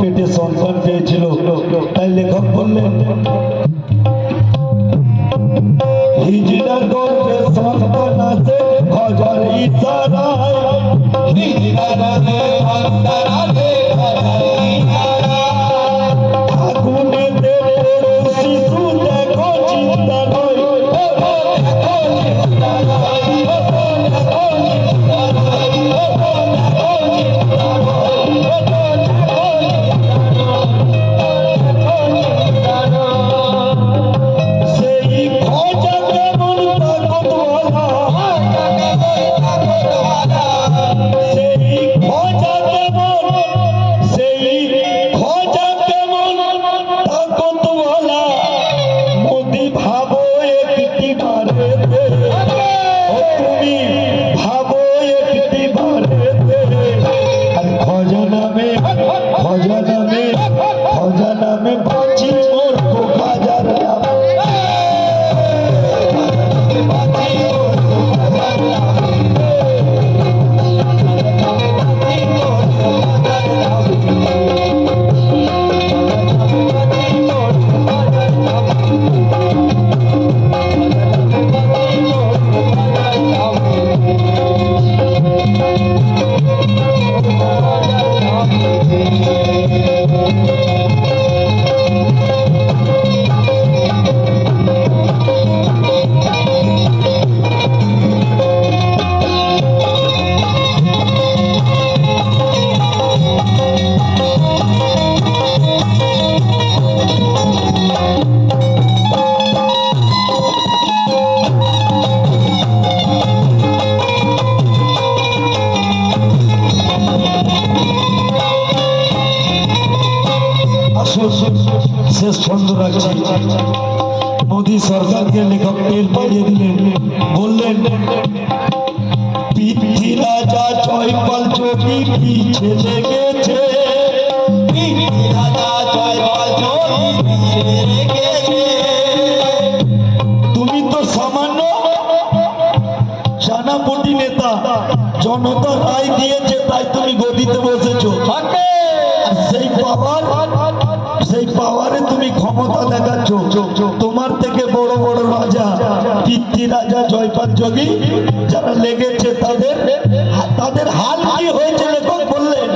পেটে সন্তান পেয়েছিল, তাই লেখক বললেন হিজড়ার গর্ভে সন্তান আছে হাজার ইশারায়, হিজড়ার গর্ভে সন্তান আছে হাজার ইশারায়, আগুনে দেবে শিশু দেখো চিন্তা নয়, দেখো চিন্তা নয়, দেখো চিন্তা নয়, দেখো চিন্তা শেষ ছন্দ রাখছি। মোদী সরকারকে লেখক টের পাইয়ে দিলেন, বললেন পিতৃ রাজা জয়পাল যোগী পিছে লেগেছে, পিতৃ রাজা জয়পাল যোগী পিছে লেগেছে, তুমি তো সামান্য সেনাপতি নেতা, জনতা রায় দিয়েছে তাই তুমি গদিতে বসেছো, সেই পাওয়ারে তুমি ক্ষমতা দেখাচ্ছ। তোমার থেকে বড় বড় রাজা পিতৃ রাজা জয়পাল যোগী যারা লেগেছে তাদের হাল কি হয়েছে লেখক বললেন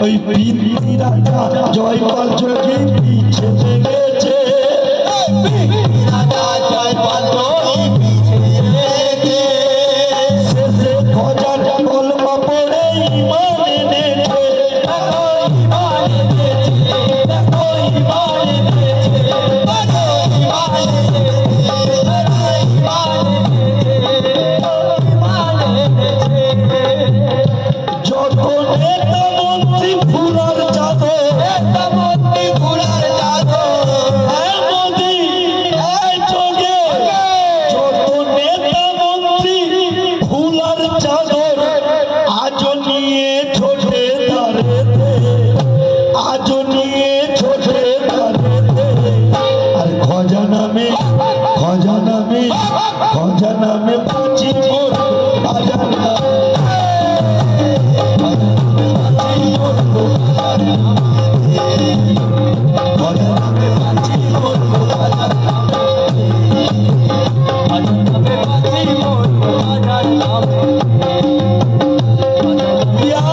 ওই পিতৃ রাজা জয়পাল যোগী পিছে লেগেছে, রাজা জয়পাল যোগী পিছে লেগেছে, শেষে খোঁজার কলমা পড়ে ইমান এনেছে, खजाना में पाची मोर खजाना या